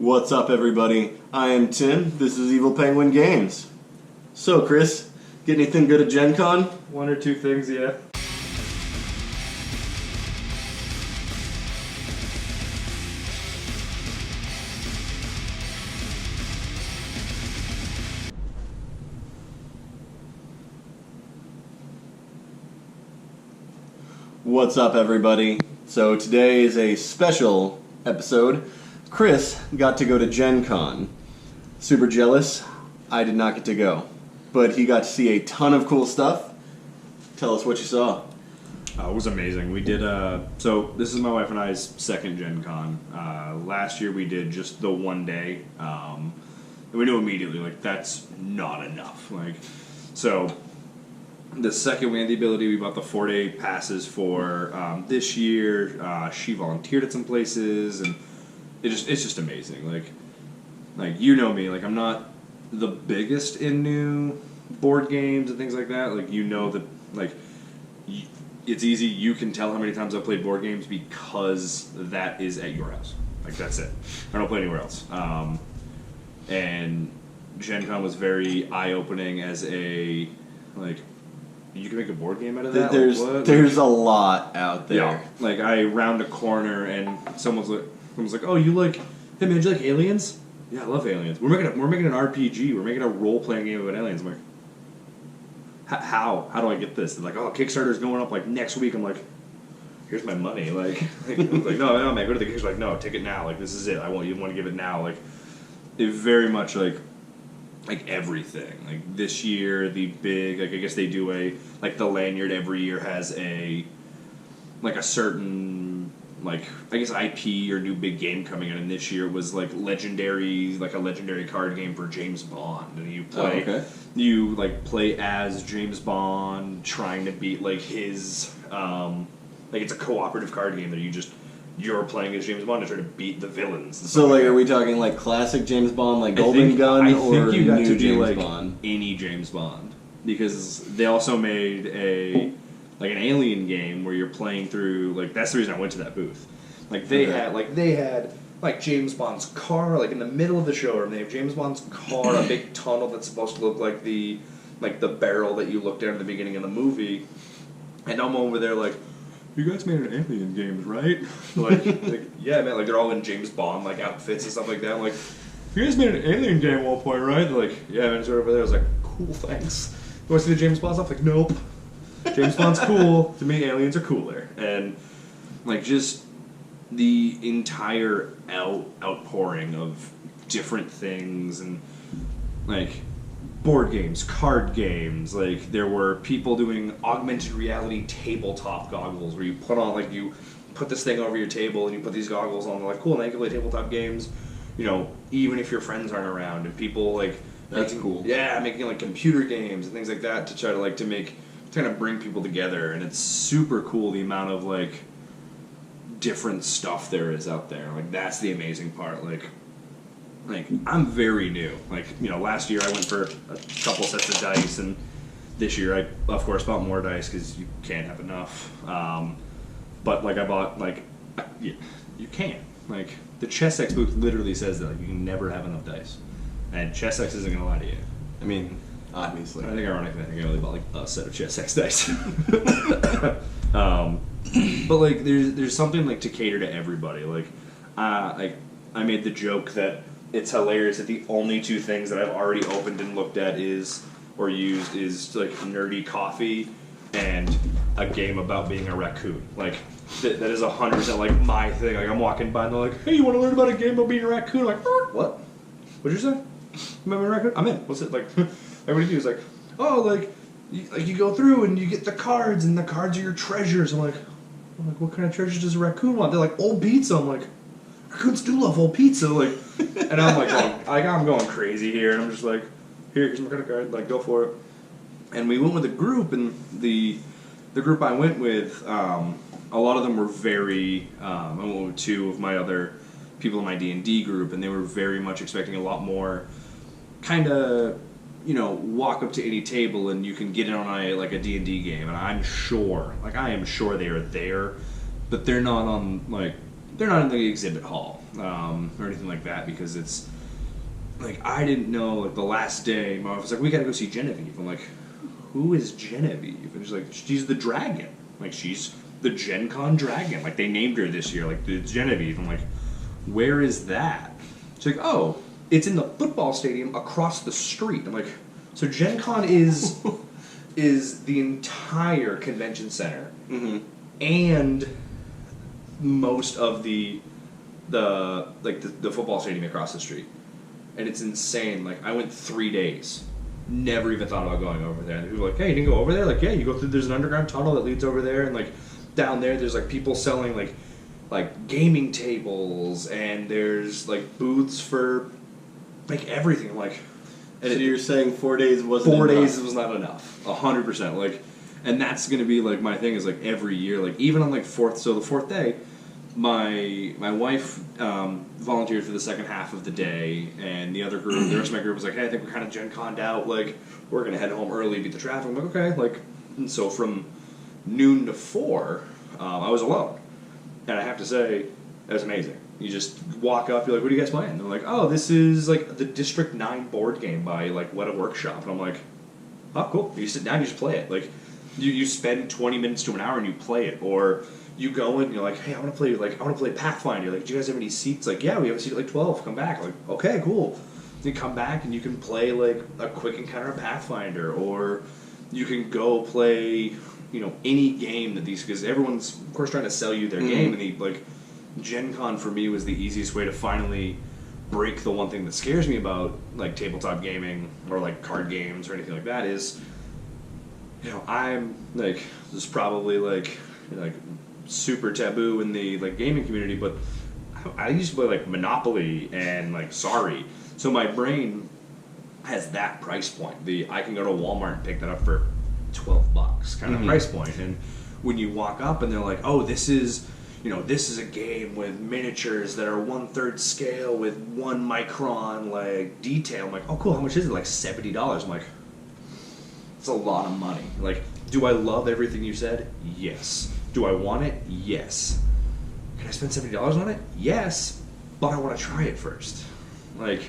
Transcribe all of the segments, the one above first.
What's up, everybody? I am Tim. This is Evil Penguin Games. So, Chris, get anything good at Gencon? One or two things, yeah. What's up, everybody? So today is a special episode. Chris got to go to Gencon. Super jealous. I did not get to go. But he got to see a ton of cool stuff. Tell us what you saw. It was amazing. We did, so this is my wife and I's second Gen Con. Last year we did just the one day. And we knew immediately, that's not enough. So the second we had the ability, we bought the 4-day passes for this year. She volunteered at some places, and it's just amazing. You know me, I'm not the biggest in new board games and things like that. It's easy. You can tell how many times I've played board games because that is at your house. That's it. I don't play anywhere else. And Gen Con was very eye-opening as a, you can make a board game out of that? There's a lot out there. Yeah. I round a corner and someone's like, oh, hey man, do you like aliens? Yeah, I love aliens. We're making an RPG. We're making a role-playing game about aliens. I'm like, how do I get this? They're like, oh, Kickstarter's going up next week. I'm like, here's my money. No, man, go to the Kickstarter. No, take it now. This is it. You want to give it now. It very much everything. This year, the big, I guess they do the lanyard every year has a certain, I guess IP or new big game coming in, and this year was legendary, a legendary card game for James Bond, and you play, you play as James Bond trying to beat his, it's a cooperative card game that you're playing as James Bond to try to beat the villains. So, are we talking classic James Bond, Golden Gun, or you got new to do James Bond? Any James Bond, because they also made an alien game where you're playing through. That's the reason I went to that booth. They had James Bond's car in the middle of the showroom. They have James Bond's car, a big tunnel that's supposed to look like the barrel that you looked at in the beginning of the movie, and I'm over there you guys made an alien game, right? Yeah, man. They're all in James Bond outfits and stuff like that. I'm like, you guys made an alien game at one point, right? They're like, yeah, man. It's right over there. I was like, cool, thanks. You want to see the James Bond stuff? Nope. James Bond's cool. To me, aliens are cooler. And just the entire outpouring of different things and board games, card games. There were people doing augmented reality tabletop goggles where you put on, you put this thing over your table and you put these goggles on. They're cool, now you can play tabletop games, even if your friends aren't around. And people, That's cool. Yeah, making, computer games and things like that to try to, to kind of bring people together. And it's super cool the amount of, different stuff there is out there. That's the amazing part. I'm very new. Last year I went for a couple sets of dice, and this year I, of course, bought more dice because you can't have enough. But, I bought, you can't. The ChessX booth literally says that, you can never have enough dice. And ChessX isn't going to lie to you. I mean, obviously. I think ironically, I only bought, a set of ChessX dice. But, there's something, to cater to everybody. I made the joke that it's hilarious that the only two things that I've already opened and looked at or used is nerdy coffee and a game about being a raccoon. That is 100% my thing. I'm walking by and they're like, hey, you want to learn about a game about being a raccoon? I'm like, what? What'd you say? I'm a raccoon? I'm in. What's it everybody do is you go through and you get the cards, and the cards are your treasures. I'm like, what kind of treasures does a raccoon want? They're like, old pizza. I'm like, raccoons do love old pizza. And I'm going crazy here, and I'm just here's my credit card. Go for it. And we went with a group, and the group I went with, a lot of them were very. I went with two of my other people in my D&D group, and they were very much expecting a lot more, kind of, walk up to any table and you can get in on a D&D game. And I'm sure, I am sure they are there, but they're not on they're not in the exhibit hall. or anything like that, because it's like I didn't know. Like the last day, my wife was like, "We got to go see Genevieve." I'm like, "Who is Genevieve?" And she's like, "She's the dragon. Like she's the Gencon dragon. Like they named her this year. Like it's Genevieve." I'm like, "Where is that?" She's like, "Oh, it's in the football stadium across the street." I'm like, "So Gencon is the entire convention center and most of the football stadium across the street, and it's insane." Like I went 3 days, never even thought about going over there. And people were like, "Hey, you didn't go over there?" Like, yeah, you go through. There's an underground tunnel that leads over there, and like down there, there's like people selling like gaming tables, and there's like booths for like everything. I'm like, and so you're saying 4 days wasn't 4 enough? days was not enough, 100%. Like, and that's gonna be like my thing is like every year, like even on like the fourth day, my wife volunteered for the second half of the day, and the other group, the rest of my group was like, "Hey, I think we're kind of Gen Conned out. Like, we're gonna head home early, beat the traffic." I'm like, "Okay." Like, and so from noon to 4, I was alone, and I have to say, that was amazing. You just walk up, you're like, "What are you guys playing?" And they're like, "Oh, this is like the District 9 board game by like Weta Workshop." And I'm like, "Oh, cool." You sit down, you just play it. Like, you spend 20 minutes to an hour and you play it, or you go in and you're like, "Hey, I want to play Pathfinder." You're like, "Do you guys have any seats?" Like, "Yeah, we have a seat at like 12. Come back." I'm like, "Okay, cool." You come back and you can play like a quick encounter Pathfinder, or you can go play, any game that these, because everyone's of course trying to sell you their game, and like Gen Con for me was the easiest way to finally break the one thing that scares me about like tabletop gaming or like card games or anything like that is, I'm like, this is probably like super taboo in the like gaming community, but I used to play like Monopoly and like Sorry, so my brain has that price point. I can go to Walmart and pick that up for $12 kind of price point, and when you walk up and they're like, "Oh, this is a game with miniatures that are 1/3 scale with 1 micron like detail." I'm like, "Oh, cool. How much is it?" Like $70. I'm like, it's a lot of money. Like, do I love everything you said? Yes. Do I want it? Yes. Can I spend $70 on it? Yes, but I want to try it first. Like,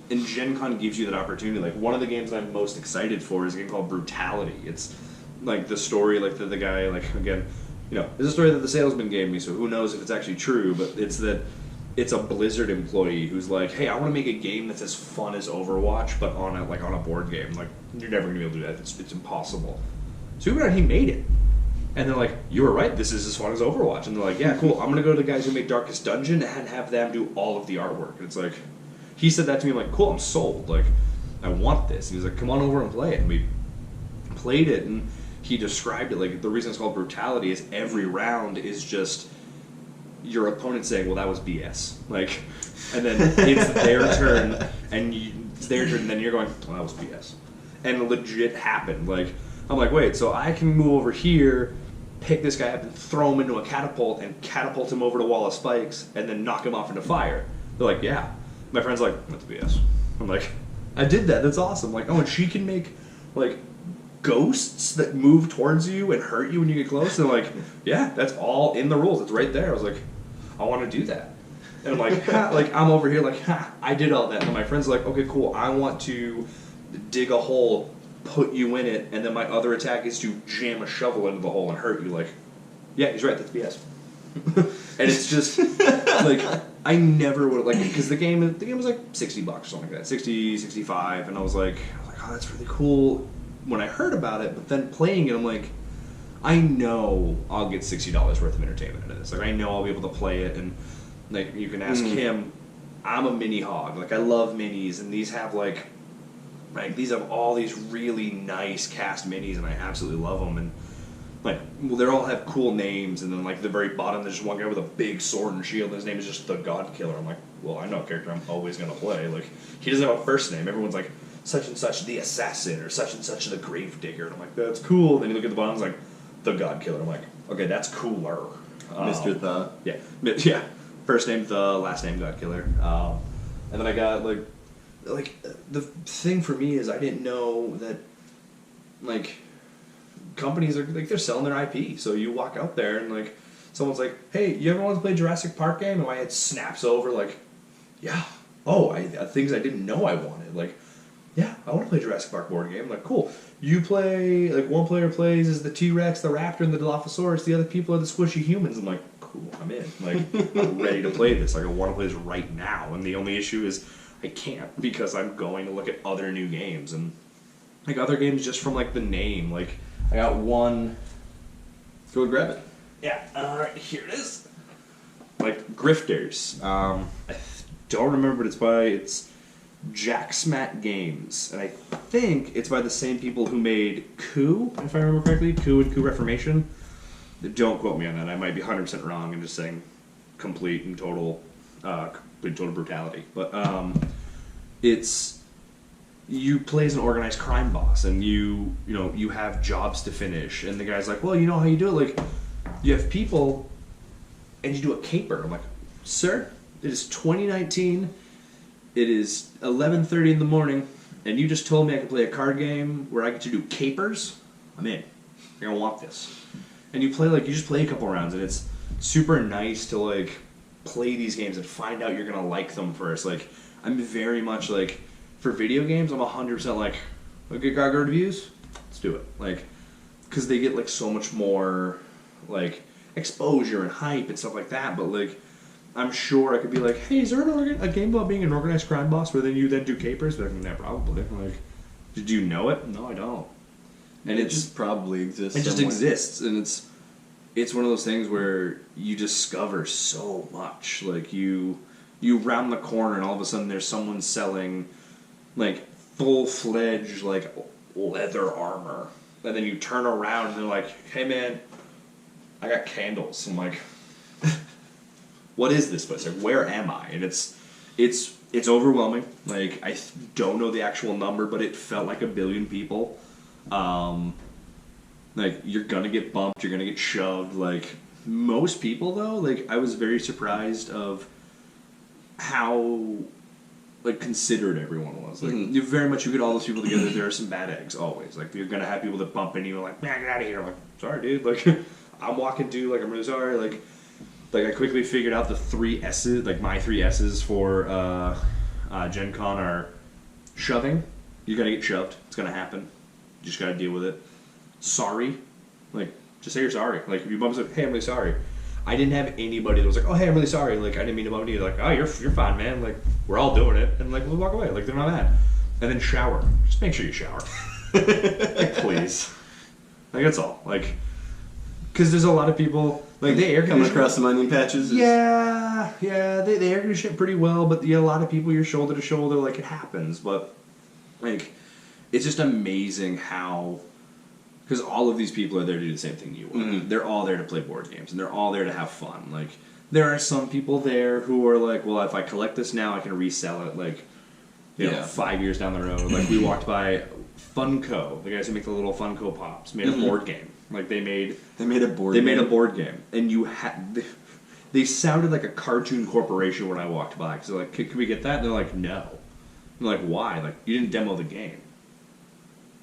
and Gen Con gives you that opportunity. Like, one of the games I'm most excited for is a game called Brutality. It's like the story, like the guy, like, again, it's a story that the salesman gave me, so who knows if it's actually true, but it's a Blizzard employee who's like, "Hey, I want to make a game that's as fun as Overwatch, but on a board game." Like, you're never going to be able to do that. It's impossible. So he made it. And they're like, "You were right, this is as fun as Overwatch." And they're like, "Yeah, cool. I'm going to go to the guys who made Darkest Dungeon and have them do all of the artwork." And it's like, he said that to me, I'm like, "Cool, I'm sold. Like, I want this." And he's like, "Come on over and play it." And we played it, and he described it like the reason it's called Brutality is every round is just your opponent saying, "Well, that was BS." Like, and then it's their turn, and it's their turn, and then you're going, "Well, that was BS." And it legit happened. Like, I'm like, "Wait, so I can move over here, pick this guy up and throw him into a catapult and catapult him over to a wall of spikes and then knock him off into fire?" They're like, "Yeah." My friend's like, "That's BS." I'm like, "I did that. That's awesome." Like, "Oh, and she can make like ghosts that move towards you and hurt you when you get close." And they're like, "Yeah, that's all in the rules. It's right there." I was like, "I want to do that." And I'm like, like I'm over here like, I did all that. And my friend's like, "Okay, cool. I want to dig a hole, put you in it, and then my other attack is to jam a shovel into the hole and hurt you." Like, yeah, he's right. That's BS. And it's just like, I never would have, like, because the game was like $60 or something like that, 60, 65, and I was like, "Oh, that's really cool." When I heard about it, but then playing it, I'm like, I know I'll get $60 worth of entertainment out of this. Like, I know I'll be able to play it, and like, you can ask him. I'm a mini hog. Like, I love minis, and these have these have all these really nice cast minis, and I absolutely love them. And like, well, they all have cool names, and then like the very bottom, there's just one guy with a big sword and shield, and his name is just the God Killer. I'm like, well, I know a character I'm always gonna play. Like, he doesn't have a first name. Everyone's like, such and such the assassin, or such and such the grave digger. And I'm like, that's cool. Then you look at the bottom, it's like, the God Killer. I'm like, okay, that's cooler. Mr. The. Yeah. Yeah. First name The, last name God Killer. And then I got like the thing for me is I didn't know that like companies are like, they're selling their IP. So you walk out there and like someone's like, hey, you ever want to play Jurassic Park game? And my head snaps over like, yeah. Oh, things I didn't know I wanted. Like, yeah, I want to play Jurassic Park board game. I'm like, cool. You play, like, one player plays as the T-Rex, the Raptor, and the Dilophosaurus. The other people are the squishy humans. I'm like, cool, I'm in. Like, I'm ready to play this. Like, I want to play this right now. And the only issue is I can't because I'm going to look at other new games. And, like, other games just from, like, the name. Like, I got one. Go and grab it. Yeah, alright, here it is. Like, Grifters. I don't remember what it's by. It's Jacksmat Games. And I think it's by the same people who made Coup, if I remember correctly. Coup and Coup Reformation. Don't quote me on that. I might be 100% wrong and just saying complete and total brutality. But it's... You play as an organized crime boss, and you have jobs to finish. And the guy's like, well, you know how you do it? Like, you have people, and you do a caper. I'm like, sir, it is 2019. It is 11:30 in the morning, and you just told me I could play a card game where I get to do capers? I'm in. You're gonna want this. And you just play a couple rounds, and it's super nice to, like, play these games and find out you're gonna like them first. Like, I'm very much, like, for video games, I'm 100% like, okay, got good reviews? Let's do it. Like, because they get, like, so much more, like, exposure and hype and stuff like that, but, like, I'm sure I could be like, hey, is there a game about being an organized crime boss where then you then do capers? But yeah, probably. Like, did you know it? No, I don't. And it just probably exists. It just exists, and it's one of those things where you discover so much. Like, you round the corner, and all of a sudden there's someone selling, like, full-fledged, like, leather armor. And then you turn around, and they're like, hey, man, I got candles. I'm like, what is this place? Like, where am I? And it's overwhelming. Like, I don't know the actual number, but it felt like 1 billion people. Like, you're gonna get bumped, you're gonna get shoved. Like, most people, though, like, I was very surprised of how, like, considerate everyone was. Like, you get all those people together, there are some bad eggs, always. Like, you're gonna have people that bump into you and like, man, get out of here. I'm like, sorry, dude. Like, I'm walking to, like, I'm really sorry. Like, I quickly figured out the 3 S's, like, my 3 S's for Gencon are shoving. You're gonna get shoved. It's gonna happen. You just gotta deal with it. Sorry. Like, just say you're sorry. Like, if you bump up, hey, I'm really sorry. I didn't have anybody that was like, oh, hey, I'm really sorry. Like, I didn't mean to bump you. Like, oh, you're fine, man. Like, we're all doing it. And, like, we'll walk away. Like, they're not mad. And then shower. Just make sure you shower. Like, please. Like, that's all. Like, because there's a lot of people, like, they air condition. Coming across some onion patches? Yeah, they air condition it pretty well, but a lot of people, you're shoulder to shoulder, like, it happens. But, like, it's just amazing how, because all of these people are there to do the same thing you are. Mm-hmm. They're all there to play board games, and they're all there to have fun. Like, there are some people there who are like, well, if I collect this now, I can resell it, like, you know, 5 years down the road. Like, we walked by Funko, the guys who make the little Funko Pops, made a board game. Like, they made a board game, and they sounded like a cartoon corporation when I walked by. Because they're like, can we get that? And they're like, no. I'm like, why? Like, you didn't demo the game.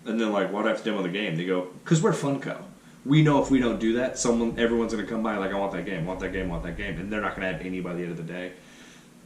And then, like, why do I have to demo the game? They go, because we're Funko. We know if we don't do that, everyone's going to come by like, I want that game, want that game, want that game. And they're not going to have any by the end of the day.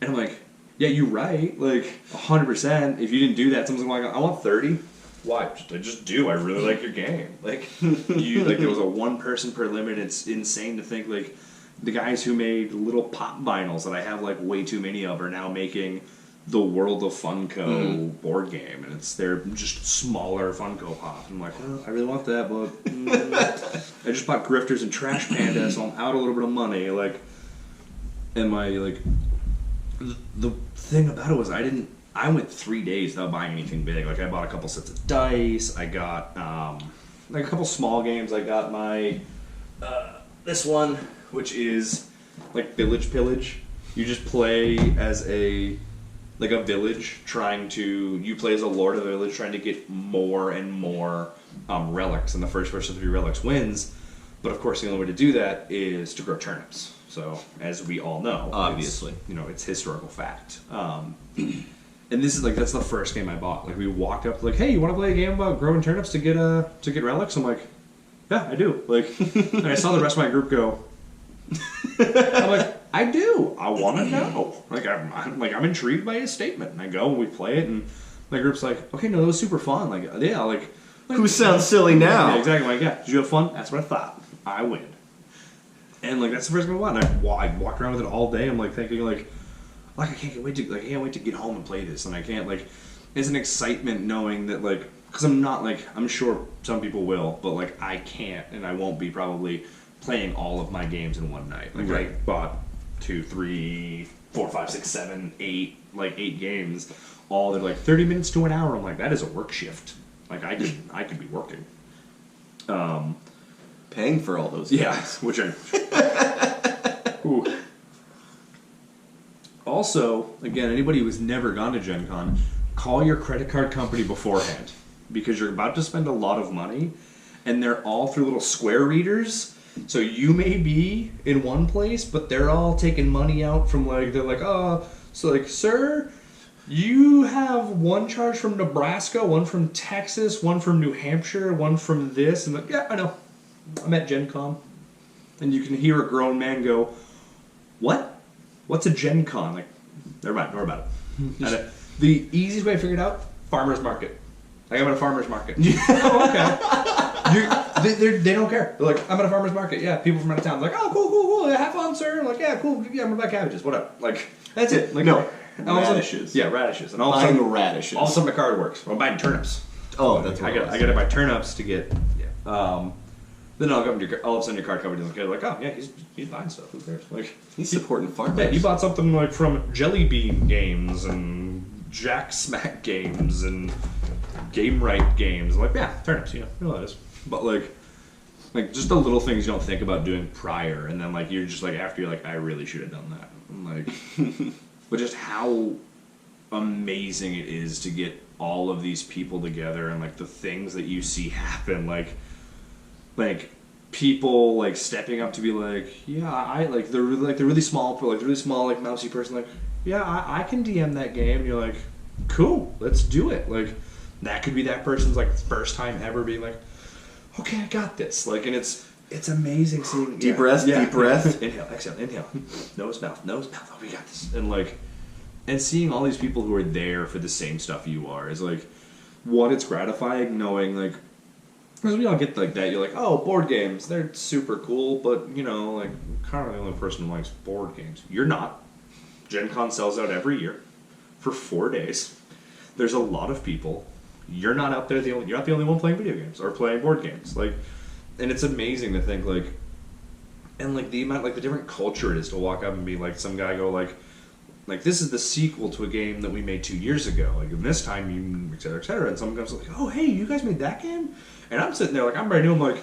And I'm like, yeah, you're right. Like, 100%. If you didn't do that, someone's going to be like, I want 30. Why? I just do. I really like your game. Like, there was a 1 person per limit. It's insane to think, like, the guys who made little pop vinyls that I have, like, way too many of are now making the World of Funko board game, and they're just smaller Funko Pop. I'm like, oh, I really want that, but I just bought Grifters and Trash Panda, so I'm out a little bit of money. Like, and the thing about it was I went 3 days without buying anything big. Like, I bought a couple sets of dice. I got like a couple small games. I got my this one, which is like Village Pillage. You just play as a village you play as a lord of the village trying to get more and more relics, and the first person to 3 relics wins. But of course, the only way to do that is to grow turnips. So, as we all know, obviously, it's historical fact. And this is that's the first game I bought. Like, we walked up, like, hey, you want to play a game about growing turnips to get relics? I'm like, yeah, I do. Like, and I saw the rest of my group go, I'm like, I do. I want to know. Like, I'm intrigued by his statement. And I go and we play it, and my group's like, okay, no, that was super fun. Like, yeah, like Who sounds silly now? Yeah, exactly. Like, yeah, did you have fun? That's what I thought. I win. And like, that's the first game I won. I walked around with it all day. I'm like thinking like I can't wait to get home and play this. And I can't like, it's an excitement knowing that like, because I'm not like, I'm sure some people will, but like I can't and I won't be probably playing all of my games in one night. Like right. I bought 2, 3, 4, 5, 6, 7, 8, like 8 games. All they're like 30 minutes to an hour. I'm like, that is a work shift. Like I could be working. Paying for all those games. Which I... Ooh. Also, again, anybody who's never gone to Gen Con, call your credit card company beforehand. Because you're about to spend a lot of money, and they're all through little square readers. So you may be in one place, but they're all taking money out from like, they're like, oh, so like, sir, you have one charge from Nebraska, one from Texas, one from New Hampshire, one from this, and like, yeah, I know. I'm at Gen Con. And you can hear a grown man go, what? What's a Gen Con? Like, never mind, don't worry about it. The easiest way to figure it out, farmer's market. Like, I'm at a farmer's market. Oh, okay. They don't care. They're like, I'm at a farmer's market. Yeah, people from out of town. They're like, oh, cool. Yeah, have fun, sir. I'm like, yeah, cool. Yeah, I'm gonna buy cabbages. Whatever. Like, that's it. Like, no. Radishes. Yeah, radishes. And all of a sudden, all of a sudden my card works. I'm buying turnips. Oh, that's what I gotta buy turnips to get. Yeah. Then all of a sudden your card company is like, oh yeah, he's buying stuff. Who cares? Like he's supporting farmers. Yeah, he bought something like from Jelly Bean Games and Jack Smack Games and Game Right Games. I'm like, yeah, turnips. You know that is. But like just the little things you don't think about doing prior, and then like you're just like after you're like, I really should have done that. I'm like, but just how amazing it is to get all of these people together and like the things that you see happen, like people like stepping up to be like, yeah, I like the really small like mousy person, like, yeah, I can DM that game. And you're like, cool, let's do it. Like that could be that person's like first time ever being like, okay, I got this. Like, and it's amazing seeing deep breath. Inhale, exhale, inhale, nose, mouth. Oh, we got this. And like, and seeing all these people who are there for the same stuff you are is like, one, it's gratifying knowing like. Because we all get like that. You're like, oh, board games, they're super cool, but, you know, like, I'm kind of the only person who likes board games. You're not. Gen Con sells out every year for 4 days. There's a lot of people. You're not out there you're not the only one playing video games or playing board games. Like, and it's amazing to think, like, and, like, the amount, like, the different culture it is to walk up and be like, some guy go, like, this is the sequel to a game that we made 2 years ago. Like, and this time, you, et cetera, et cetera. And some guy's like, oh, hey, you guys made that game? And I'm sitting there like, I'm brand new. I'm like,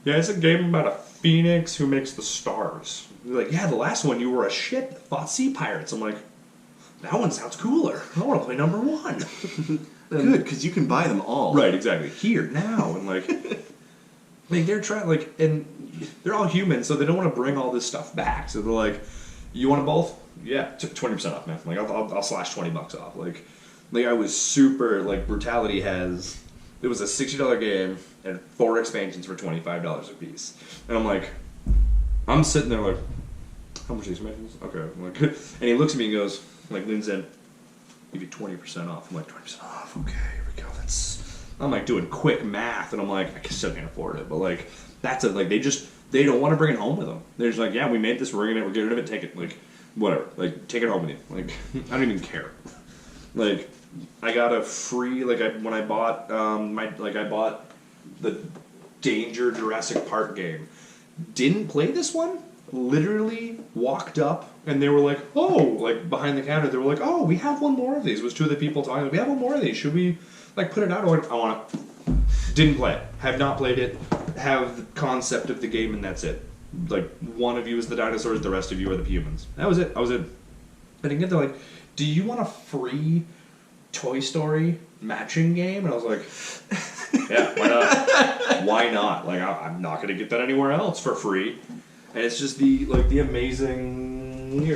yeah, it's a game about a phoenix who makes the stars. They're like, yeah, the last one you were a ship that fought sea pirates. I'm like, that one sounds cooler. I want to play number 1. Good, because you can buy them all. Right, exactly. Here, now. And like they're trying, like, and they're all human, so they don't want to bring all this stuff back. So they're like, you want them both? Yeah, 20% off, man. Like, I'll slash $20 off. Like I was super, like, Brutality has... It was a $60 game and 4 expansions for $25 a piece. And I'm like, I'm sitting there like, how much are these expansions? Okay. I'm like, and he looks at me and goes, like, leans in, give you 20% off. I'm like, 20% off, okay, here we go. I'm like doing quick math, and I'm like, I still can't afford it. But like, that's it. Like, they don't want to bring it home with them. They're just like, yeah, we made this, we're getting rid of it, take it. Like, whatever. Like, take it home with you. Like, I don't even care. Like, I got a free, like, when I bought, I bought the Danger Jurassic Park game. Didn't play this one. Literally walked up, and they were like, oh, like, behind the counter, they were like, oh, we have one more of these. It was 2 of the people talking, like, we have one more of these. Should we, like, put it out? I want it. Didn't play it. Have not played it. Have the concept of the game, and that's it. Like, one of you is the dinosaurs, the rest of you are the humans. That was it. I was in. I didn't get there, like, do you want a free Toy Story matching game? And I was like, yeah, why not? Why not? Like, I'm not going to get that anywhere else for free. And it's just the amazing,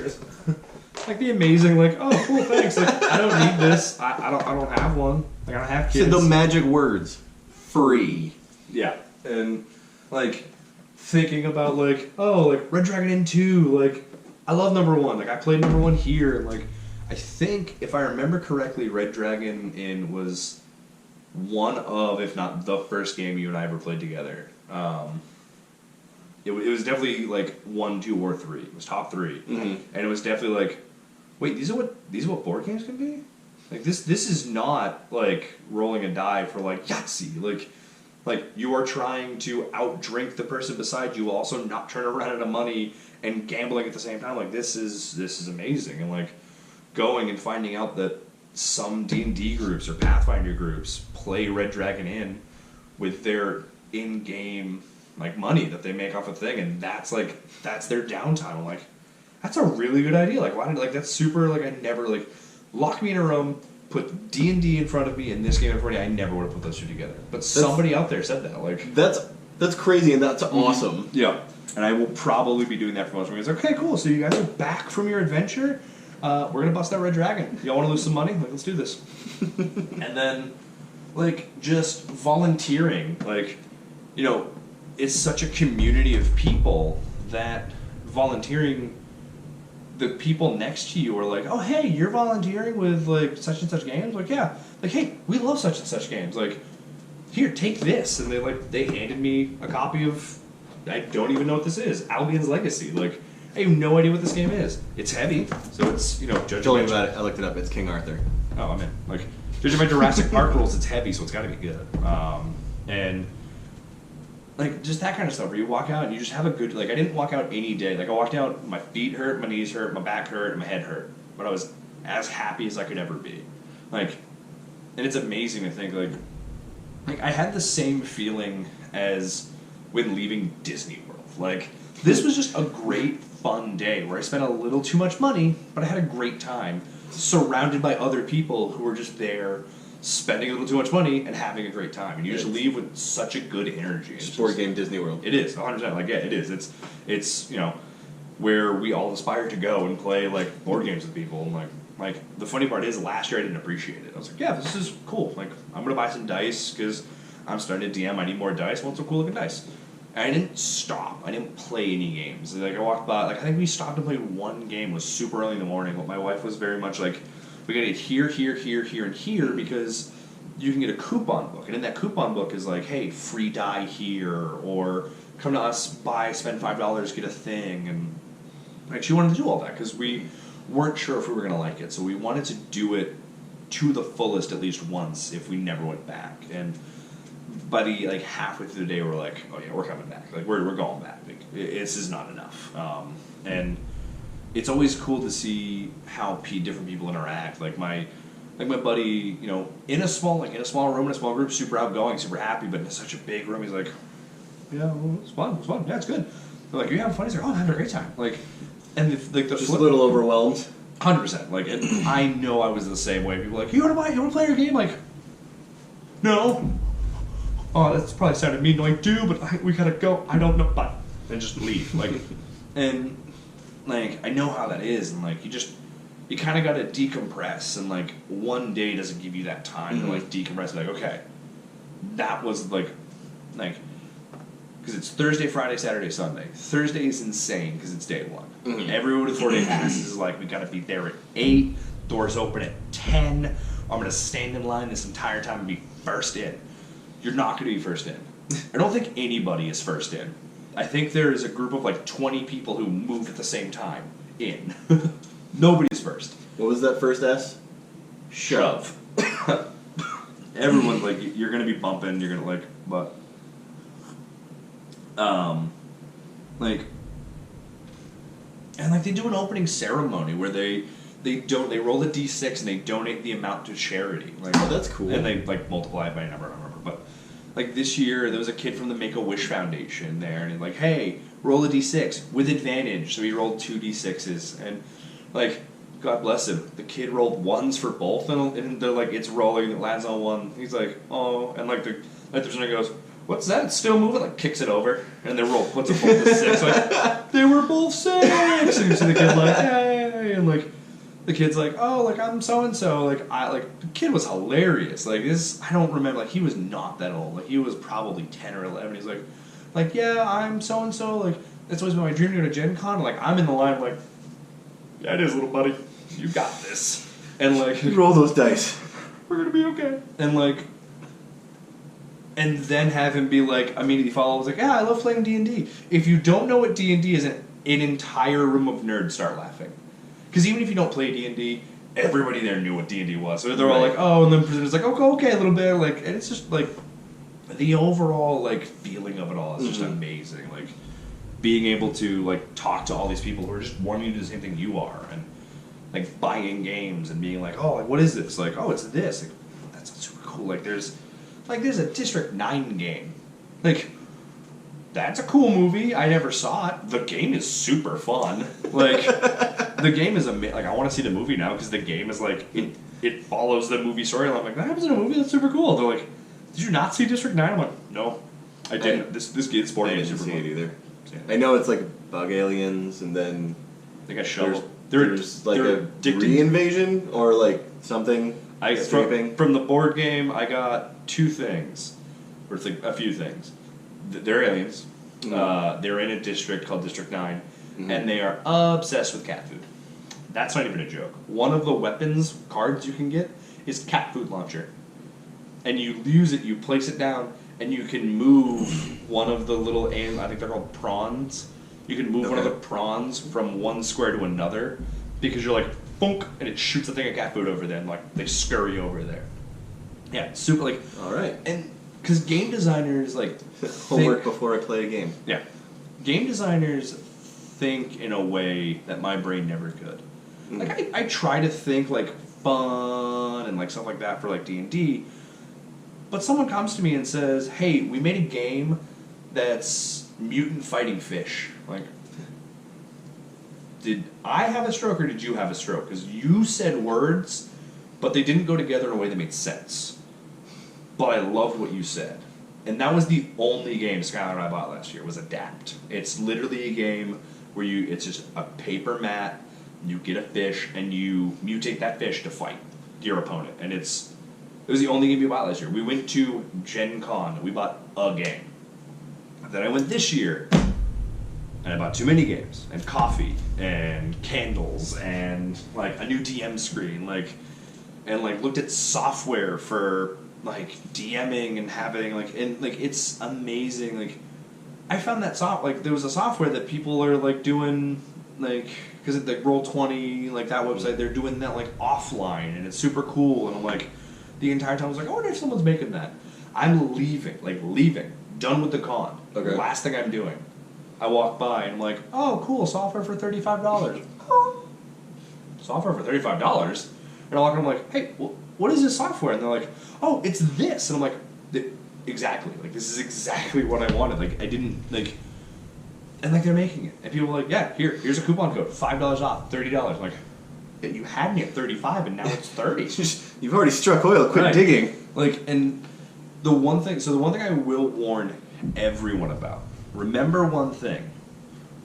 like the amazing, like, oh, cool, thanks. Like, I don't need this. I don't have one. Like, I don't have kids. So the magic words, free. Yeah. And like, thinking about like, oh, like Red Dragon Inn 2, like I love number 1, like I played number 1 here, and like I think if I remember correctly, Red Dragon Inn was one of, if not the first game you and I ever played together. It was definitely like 1, 2, or 3. It was top 3, and it was definitely like, wait, these are what board games can be. Like this is not like rolling a die for like Yahtzee. Like you are trying to outdrink the person beside you, while also not trying to run out of money and gambling at the same time. Like this is amazing, and like going and finding out that some D&D groups or Pathfinder groups play Red Dragon Inn with their in-game like money that they make off a thing, and that's their downtime. I'm like, that's a really good idea. Like, why did like that's super like I never like lock me in a room, put D&D in front of me and this game in front of me. I never would have put those two together. But somebody out there said that. Like that's crazy, and that's awesome. Yeah, and I will probably be doing that for most of you. It's like, okay, cool. So you guys are back from your adventure. We're gonna bust that Red Dragon. Y'all want to lose some money? Like, let's do this. And then, like, just volunteering. Like, you know, it's such a community of people that volunteering. The people next to you are like, oh, hey, you're volunteering with, like, such and such games? Like, yeah. Like, hey, we love such and such games. Like, here, take this. And they handed me a copy of, I don't even know what this is, Albion's Legacy. Like, I have no idea what this game is. It's heavy, so it's, you know, Tell me about it. I looked it up. It's King Arthur. Oh, I'm in. Like, judging by Jurassic Park rules, it's heavy, so it's got to be good. And like, just that kind of stuff where you walk out and you just have a good, like, I didn't walk out any day. Like, I walked out, my feet hurt, my knees hurt, my back hurt, and my head hurt. But I was as happy as I could ever be. Like, and it's amazing to think, like I had the same feeling as when leaving Disney World. Like, this was just a great, fun day where I spent a little too much money, but I had a great time surrounded by other people who were just there spending a little too much money and having a great time, and you just leave with such a good energy. Sport game Disney World. It is 100%. Like, yeah, it is. It's you know where we all aspire to go and play like board games with people. And like the funny part is, last year I didn't appreciate it. I was like, yeah, this is cool. Like, I'm gonna buy some dice because I'm starting to DM. I need more dice. I want some cool looking dice. And I didn't stop. I didn't play any games. Like, I walked by. Like, I think we stopped and played one game. It was super early in the morning. But my wife was very much like, we gotta get here, and here, because you can get a coupon book, and in that coupon book is like, hey, free die here, or come to us, spend $5, get a thing, and like, she wanted to do all that because we weren't sure if we were gonna like it, so we wanted to do it to the fullest at least once if we never went back. And by the like halfway through the day, we're like, oh yeah, we're coming back. Like, we're going back. Like, this is not enough. And it's always cool to see how different people interact. Like my buddy, you know, in a small room, in a small group, super outgoing, super happy, but in such a big room, he's like, yeah, well, it's fun, yeah, it's good. They're like, are you having fun? He's like, oh, I'm having a great time. Like, and the just a little overwhelmed. 100%. Like, and I know I was the same way. People are like, you want to play your game? Like, no. Oh, that's probably sounded mean. No, I do, but we gotta go. I don't know, but and just leave. Like, and like, I know how that is, and like, you kind of gotta decompress, and like, one day doesn't give you that time to like decompress. Like, okay, that was like, because it's Thursday, Friday, Saturday, Sunday. Thursday is insane because it's day one. Everyone with 4-day passes is like, we gotta be there at 8. Doors open at 10. I'm gonna stand in line this entire time and be first in. You're not going to be first in. I don't think anybody is first in. I think there is a group of like 20 people who moved at the same time in. Nobody's first. What was that first S? Shove. Everyone's like, you're going to be bumping, you're going to like, but. Like, and like, they do an opening ceremony where they roll a d6 and they donate the amount to charity. Like, oh, that's cool. And they like multiply it by a number, I don't remember. But like, this year there was a kid from the Make-A-Wish Foundation there, and he's like, hey, roll a d6 with advantage. So he rolled 2 d6s, and like, God bless him, the kid rolled 1s for both, and they're like, it's rolling, it lands on 1. He's like, oh, and like the person goes, what's that? It's still moving. Like, kicks it over, and they roll, puts it both to 6. Like, they were both 6. And you see the kid like, hey, and like, the kid's like, oh, like, I'm so and so. Like, the kid was hilarious. Like, this, I don't remember. Like, he was not that old. Like, he was probably 10 or 11. He's like, like, yeah, I'm so and so, like that's always been my dream to go to Gen Con. Like I'm in the line, like, yeah, it is, little buddy, you got this, and like You roll those dice. we're gonna be okay, and like. And then have him be like, immediately follow. I was like, yeah, I love playing D&D. If you don't know what D&D is, an entire room of nerds start laughing. Because even if you don't play D&D, everybody there knew what D&D was. So they're all like, oh, and then presenters like, okay, a little bit. Like, and it's just like, the overall like feeling of it all is just amazing. Like, being able to like talk to all these people who are just wanting to do the same thing you are. And like buying games and being like, oh, like, what is this? Like, oh, it's this. Like, that's super cool. Like, there's a District 9 game. Like, that's a cool movie. I never saw it. The game is super fun. Like, the game is amazing. Like, I want to see the movie now because the game is like, it follows the movie story. And I'm like, that happens in a movie? That's super cool. They're like, did you not see District 9? I'm like, no, I didn't. This sport I game is didn't super see fun. it either. Yeah. I know it's like bug aliens, and then They got shoveled. there's like they're a addicted. re-invasion or like something escaping. From the board game, I got two things, or a few things. They're aliens. They're in a district called District 9, and they are obsessed with cat food. That's not even a joke. One of the weapons cards you can get is cat food launcher, and you use it. You place it down, and you can move one of the little I think they're called prawns. You can move one of the prawns from one square to another because you're like, bonk, and it shoots a thing of cat food over there, and like they scurry over there. Yeah, it's super like. All right. And because game designers like Homework before I play a game. Yeah, game designers think in a way that my brain never could. Like I try to think like fun and like stuff like that for like D&D, but someone comes to me and says, "Hey, we made a game that's mutant fighting fish." Like, did I have a stroke or did you have a stroke? Because you said words, but they didn't go together in a way that made sense. But I loved what you said. And that was the only game Skylar and I bought last year, was Adapt. It's literally a game where it's just a paper mat, you get a fish, and you mutate that fish to fight your opponent. And it was the only game we bought last year. We went to Gen Con, we bought a game. Then I went this year, and I bought too many games, and coffee, and candles, and like a new DM screen, and looked at software for like DMing and having it's amazing. Like I found that there was a software that people are like doing because it's like Roll20, like that website, they're doing that like offline, and it's super cool. And I'm like, the entire time I was like, I wonder if someone's making that. I'm leaving, done with the con. Okay. Last thing I'm doing, I walk by and I'm like, oh cool, software for $35. Software for $35? And I walk in, I'm like, hey, what is this software? And they're like, oh, it's this. And I'm like, exactly. Like, this is exactly what I wanted. Like, I didn't, like, and like, they're making it. And people are like, yeah, here's a coupon code, $5 off, $30. I'm like, you had me at 35 and now it's 30. You've already struck oil, quit Right. digging. Like, and the one thing I will warn everyone about, remember one thing,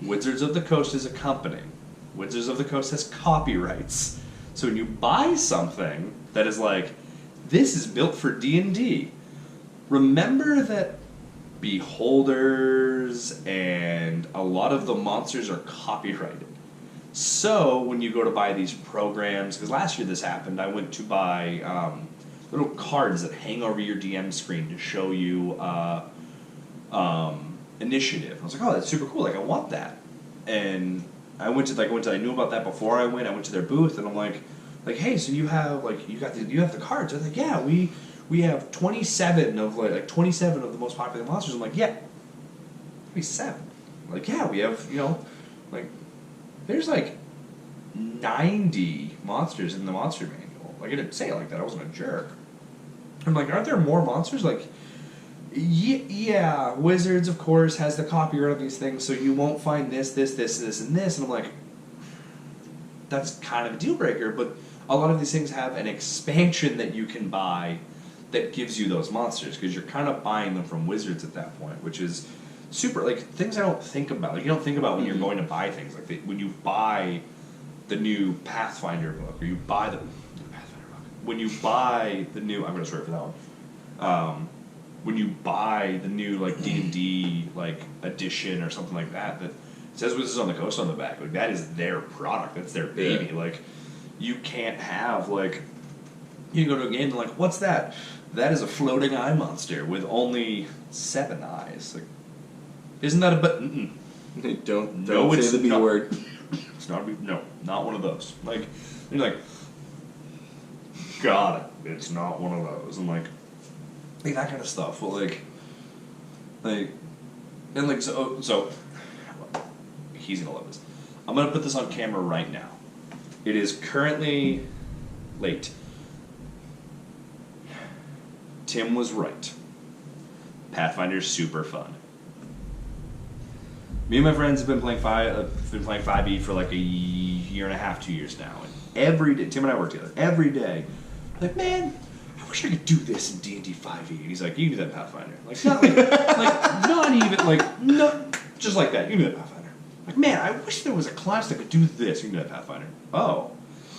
Wizards of the Coast is a company. Wizards of the Coast has copyrights. So when you buy something that is like, this is built for D&D, remember that beholders and a lot of the monsters are copyrighted. So when you go to buy these programs, because last year this happened, I went to buy little cards that hang over your DM screen to show you initiative. I was like, oh, that's super cool. Like, I want that. And I knew about that before I went. I went to their booth, and I'm like, hey, so you have you have the cards? They're like, yeah, we have 27 of like 27 of the most popular monsters. I'm like, yeah, 27. Like, yeah, we have there's like 90 monsters in the monster manual. Like, I didn't say it like that. I wasn't a jerk. I'm like, aren't there more monsters? Like, yeah, Wizards, of course, has the copyright of these things, so you won't find this, and this. And I'm like, that's kind of a deal breaker, but a lot of these things have an expansion that you can buy that gives you those monsters, because you're kind of buying them from Wizards at that point, which is super, like, things I don't think about. Like, you don't think about when you're going to buy things. Like, when you buy the new Pathfinder book, or you buy when you buy the new, I'm going to swear for that one, when you buy the new like D&D like edition or something like that, that it says this is on the coast on the back. Like that is their product. That's their baby. Yeah. Like you can't have like you go to a game and like what's that? That is a floating eye monster with only 7 eyes. Like isn't that a but? Don't No, say it's the B not. word. It's not a B. No, not one of those. Like you're like, got it. It's not one of those. And like that kind of stuff. Well, and like so. He's gonna love this. I'm gonna put this on camera right now. It is currently late. Tim was right. Pathfinder's super fun. Me and my friends have been playing 5e for like a year and a half, 2 years now. And every day, Tim and I work together. Every day, like, man, I wish I could do this in D&D 5e. And he's like, you can do that in Pathfinder. Like, not like not even like no, just like that. You can do that in Pathfinder. Like, man, I wish there was a class that could do this. You can do that in Pathfinder. Oh,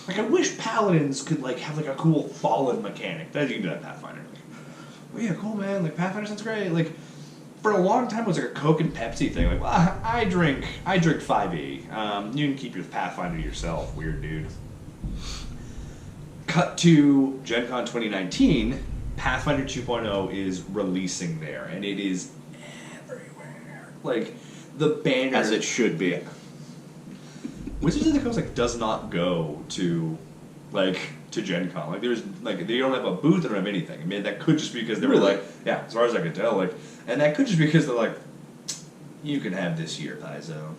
like I wish paladins could like have like a cool fallen mechanic. That you can do that in Pathfinder. Like, oh yeah, cool, man. Like Pathfinder sounds great. Like. For a long time, it was like a Coke and Pepsi thing. Like, well, I drink 5e. You can keep your Pathfinder to yourself, weird dude. Cut to Gen Con 2019, Pathfinder 2.0 is releasing there, and it is everywhere. Like, the banner... As it should be. Wizards of the Coast, like, does not go to Gen Con. Like, there's, like, they don't have a booth, they don't have anything. I mean, that could just be because they were like, yeah, as far as I could tell, like... And that could just be because they're like, you can have this year, Paizo.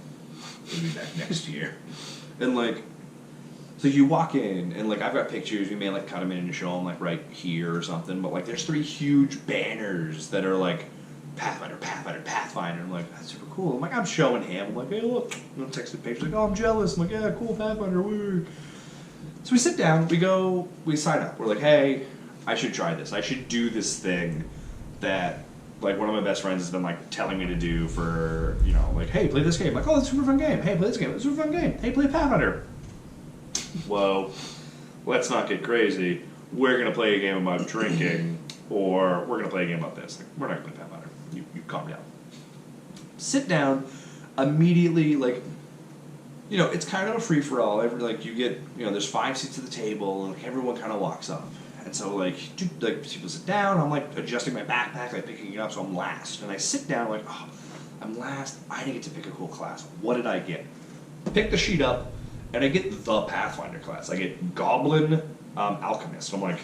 We'll be back next year. And like, so you walk in, and like, I've got pictures, we may like cut them in and show them like right here or something, but like, there's 3 huge banners that are like, Pathfinder, Pathfinder, Pathfinder. I'm like, that's super cool. I'm like, I'm showing him. I'm like, hey, look. And I'm texting pictures, like, oh, I'm jealous. I'm like, yeah, cool, Pathfinder, woo. So we sit down, we sign up. We're like, hey, I should try this. I should do this thing that. Like, one of my best friends has been, like, telling me to do for, you know, like, hey, play this game. Like, oh, that's a super fun game. Hey, play this game. It's a super fun game. Hey, play Pathfinder. Whoa. Let's not get crazy. We're going to play a game about drinking, or we're going to play a game about this. Like, we're not going to play Pathfinder. You calm down. Sit down. Immediately, like, you know, it's kind of a free-for-all. Like, you get, you know, there's 5 seats at the table, and like, everyone kind of walks up. And so, like, people sit down, I'm, like, adjusting my backpack, like, picking it up, so I'm last. And I sit down, like, oh, I'm last, I didn't get to pick a cool class. What did I get? Pick the sheet up, and I get the Pathfinder class. I get Goblin Alchemist. I'm like,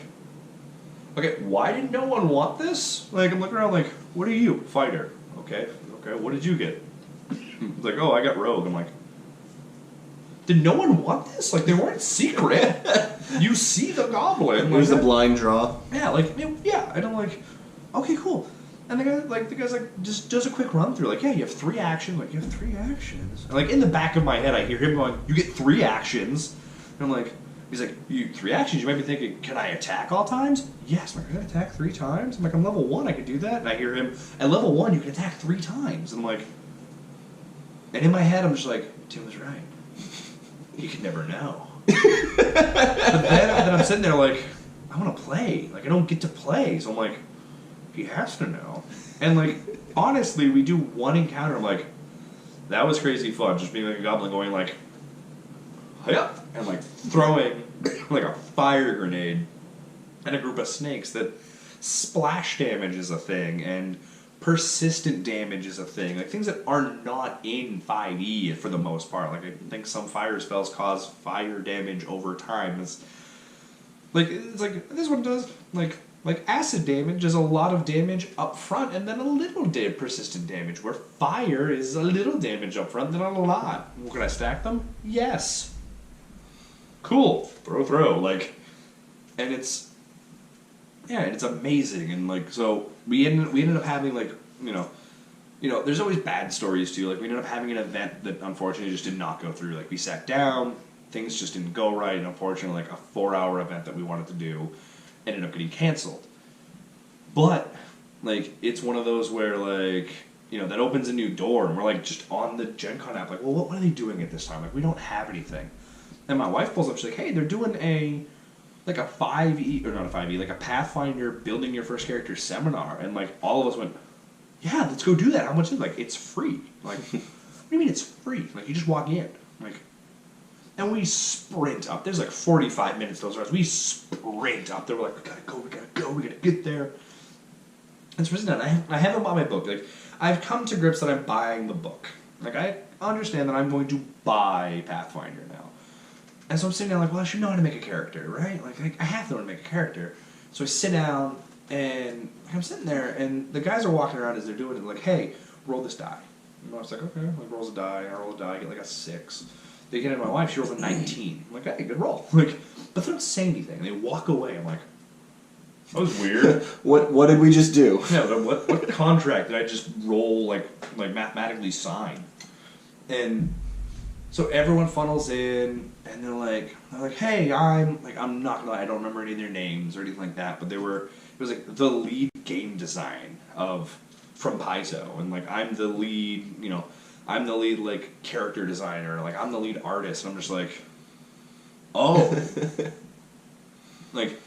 okay, why did no one want this? Like, I'm looking around, like, what are you? Fighter. Okay, what did you get? It's like, oh, I got Rogue. I'm like, did no one want this? Like, they weren't secret. You see the goblin. It was a blind draw. Yeah, like, yeah. And I'm like, okay, cool. And the guy's like, just does a quick run through. Like, yeah, you have 3 actions. Like, you have 3 actions. And like, in the back of my head, I hear him going, you get 3 actions. And I'm like, he's like, you 3 actions? You might be thinking, can I attack all times? Yes. I'm like, can I attack 3 times? I'm like, I'm level 1, I could do that. And I hear him, at level 1, you can attack 3 times. And I'm like, and in my head, I'm just like, Tim was right. You could never know. But then I'm sitting there like, I want to play. Like, I don't get to play. So I'm like, he has to know. And like, honestly, we do one encounter. I'm like, that was crazy fun. Just being like a goblin going like, yep, and like throwing like a fire grenade and a group of snakes that splash damage is a thing and persistent damage is a thing. Like, things that are not in 5e for the most part. Like, I think some fire spells cause fire damage over time. It's like this one does. Like acid damage is a lot of damage up front and then a little persistent damage, where fire is a little damage up front, then a lot. Can I stack them? Yes. Cool. Throw. Like, and it's amazing. And like, so we ended up having like, you know, there's always bad stories too. Like, we ended up having an event that unfortunately just did not go through. Like, we sat down, things just didn't go right, and unfortunately, like, a 4-hour event that we wanted to do ended up getting canceled. But like, it's one of those where, like, you know, that opens a new door, and we're like just on the Gen Con app, like, well, what are they doing at this time? Like, we don't have anything. And my wife pulls up, she's like, hey, they're doing a like a 5e, or not a 5e, like a Pathfinder building your first character seminar, and like all of us went, yeah, let's go do that. How much is it? Like, it's free. Like, what do you mean it's free? Like, you just walk in. Like, and we sprint up. There's like 45 minutes those rounds. We sprint up there. We're like, we gotta get there. And so done. I haven't bought my book. Like, I've come to grips that I'm buying the book. Like, I understand that I'm going to buy Pathfinder now. And so I'm sitting down like, well, I should know how to make a character, right? Like I have to know how to make a character. So I sit down, and I'm sitting there, and the guys are walking around as they're doing it, like, hey, roll this die. And I was like, okay. Like, rolls a die. I roll a die. I get like a 6. They get into my wife. She rolls a 19. I'm like, hey, good roll. Like, but they don't say anything. They walk away. I'm like, that was weird. What did we just do? Yeah, what contract did I just roll, like mathematically sign? And so everyone funnels in, and they're like, hey, I'm not gonna lie, I don't remember any of their names or anything like that, but it was like the lead game design from Paizo, and like I'm the lead, like character designer, like I'm the lead artist, and I'm just like, oh, like.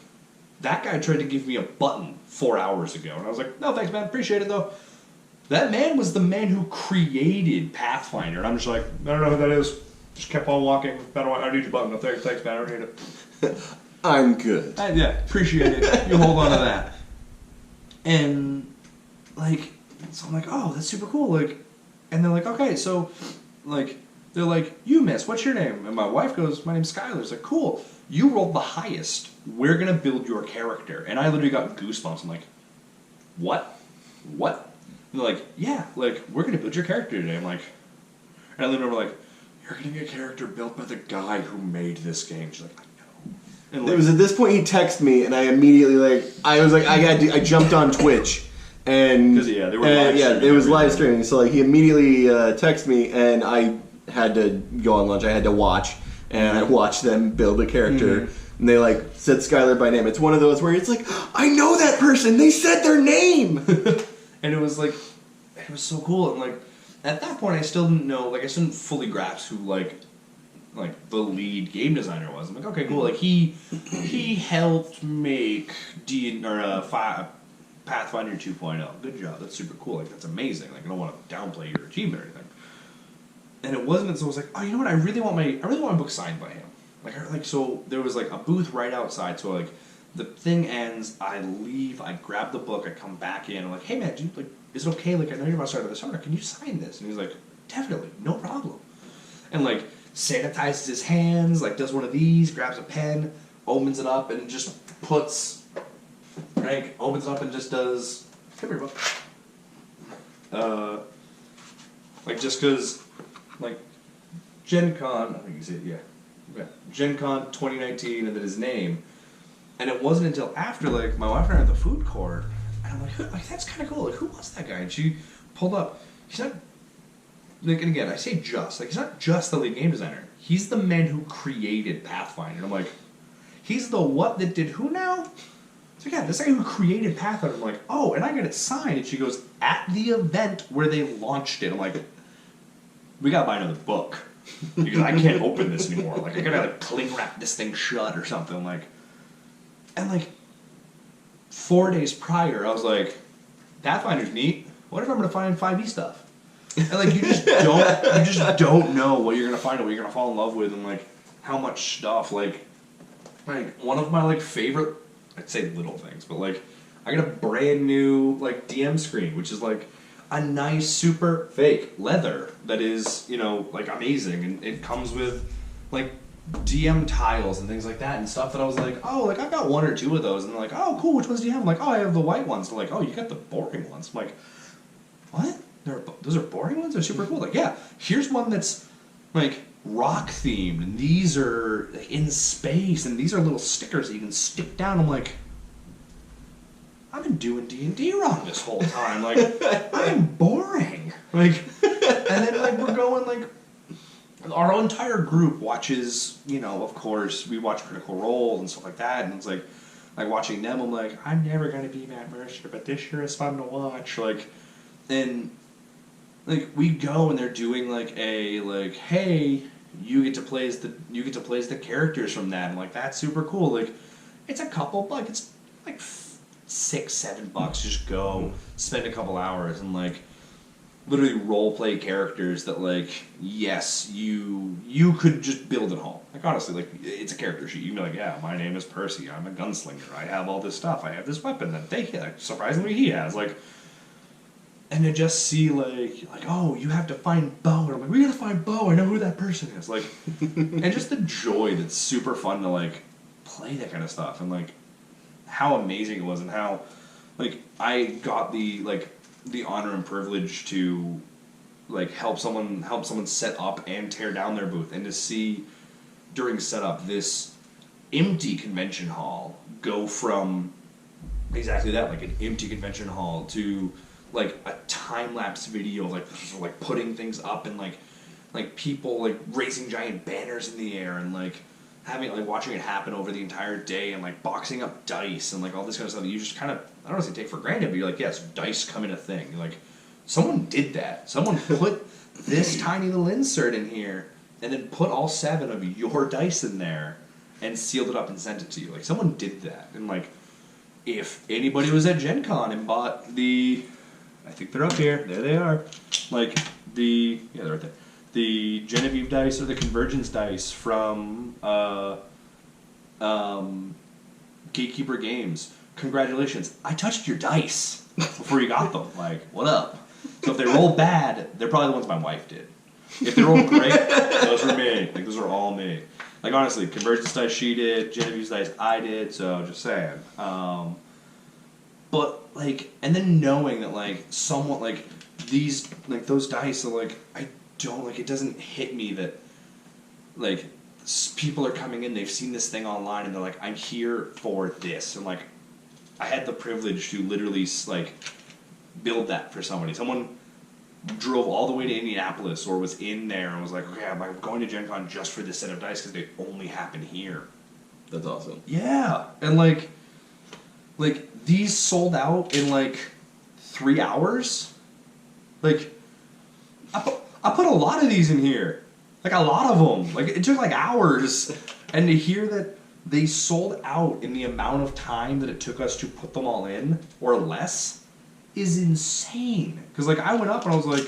That guy tried to give me a button 4 hours ago, and I was like, no, thanks, man, appreciate it, though. That man was the man who created Pathfinder, and I'm just like, I don't know who that is. Just kept on walking. I need your button. No, thanks, man, I don't need it. I'm good. Yeah, appreciate it. You hold on to that. And, like, so I'm like, oh, that's super cool. Like, and they're like, okay, so, like, they're like, you, miss, what's your name? And my wife goes, my name's Skylar. It's like, cool. You rolled the highest. We're going to build your character. And I literally got goosebumps. I'm like, what? What? And they're like, yeah, like, we're going to build your character today. I'm like, and I remember like, you're going to get a character built by the guy who made this game. She's like, I know. And like, It was at this point he texted me, and I immediately I jumped on Twitch. And because they were live streaming. It was live streaming. So like he immediately texted me, and I had to go on lunch. I had to watch, and I watched them build a character. And they like said Skylar by name. It's one of those where it's like, I know that person. They said their name. And it was like, it was so cool. And like at that point, I still didn't know. Like I still didn't fully grasp who like the lead game designer was. I'm like, okay, cool. Like he helped make Pathfinder 2.0. Good job. That's super cool. Like that's amazing. Like I don't want to downplay your achievement or anything. And it wasn't until I was like, oh, you know what? I really want my book signed by him. So there was like a booth right outside. So like the thing ends, I leave, I grab the book, I come back in. I'm like, hey man, dude, like, is it okay? Like I know you're about to start the summer. Can you sign this? And he's like, definitely, no problem. And like sanitizes his hands, like does one of these, grabs a pen, opens it up, and just opens it up and just does. Come here, bud. Like just because, like Gencon, I think you see it, yeah. Gencon 2019, and then his name. And it wasn't until after, like, my wife and I were at the food court, and I'm like, that's kind of cool. Like, who was that guy? And she pulled up. He's not, like, and again, I say just. Like, he's not just the lead game designer. He's the man who created Pathfinder. And I'm like, he's the what that did who now? So yeah, this guy who created Pathfinder. I'm like, oh, and I got it signed. And she goes, at the event where they launched it. I'm like, we gotta buy another book. Because I can't open this anymore. Like I gotta like cling wrap this thing shut or something. Like, and like 4 days prior, I was like, Pathfinder's neat. What if I'm gonna find 5e stuff? And like you just don't know what you're gonna find or what you're gonna fall in love with, and like how much stuff. Like one of my like favorite, I'd say little things, but like I got a brand new like DM screen, which is like a nice, super fake leather that is, like amazing, and it comes with like DM tiles and things like that and stuff that I was like, oh, like I've got 1 or 2 of those, and they're like, oh, cool, which ones do you have? I'm like, oh, I have the white ones. They're like, oh, you got the boring ones. I'm like, what? Those are boring ones? They're super cool. Like, yeah, here's one that's like rock themed, and these are like, in space, and these are little stickers that you can stick down. I'm like, I've been doing D&D wrong this whole time. Like, I'm boring. Like, and then like we're going like, our entire group watches. Of course, we watch Critical Role and stuff like that, and it's like watching them. I'm like, I'm never gonna be Matt Mercer, but this sure is fun to watch. Like, and like we go and they're doing like a like, hey, you get to play as the characters from that. I'm like, that's super cool. Like. it's a couple, like, it's like $6-7. Just go spend a couple hours and, like, literally role play characters that, like, yes, you could just build at home. Like, honestly, like, it's a character sheet. You can be like, yeah, my name is Percy. I'm a gunslinger. I have all this stuff. I have this weapon that surprisingly he has. Like, and to just see, like, oh, you have to find Bo. And I'm like, we gotta find Bo. I know who that person is. Like, and just the joy that's super fun to, like, play that kind of stuff. And, like, how amazing it was and how, like, I got the honor and privilege to, like, help someone set up and tear down their booth, and to see during setup this empty convention hall go from exactly that, like an empty convention hall, to like a time-lapse video, like sort of like putting things up, and like people like raising giant banners in the air, and like having, like, watching it happen over the entire day, and like boxing up dice and like all this kind of stuff that you just kind of, I don't want to say take for granted, but you're like, yes, dice come in a thing. You're like, someone did that. Someone put this tiny little insert in here and then put all 7 of your dice in there and sealed it up and sent it to you. Like, someone did that. And like, if anybody was at Gen Con and bought the, I think they're up here, there they are, like the, yeah, they're right there, the Genevieve dice or the Convergence dice from Gatekeeper Games, congratulations, I touched your dice before you got them. Like, what up? So if they roll bad, they're probably the ones my wife did. If they roll great, those were me. Like, those are all me. Like, honestly, Convergence dice she did, Genevieve's dice I did, so just saying. But, like, and then knowing that, like, somewhat, like, these, like, those dice are, like, I don't, like, it doesn't hit me that, like, people are coming in, they've seen this thing online, and they're like, I'm here for this. And, like, I had the privilege to literally, like, build that for somebody. Someone drove all the way to Indianapolis or was in there and was like, okay, I'm going to Gen Con just for this set of dice because they only happen here. That's awesome. Yeah. And, like, these sold out in, like, 3 hours. Like, I put a lot of these in here. Like, a lot of them. Like, it took, like, hours. And to hear that they sold out in the amount of time that it took us to put them all in, or less, is insane. Because, like, I went up and I was like,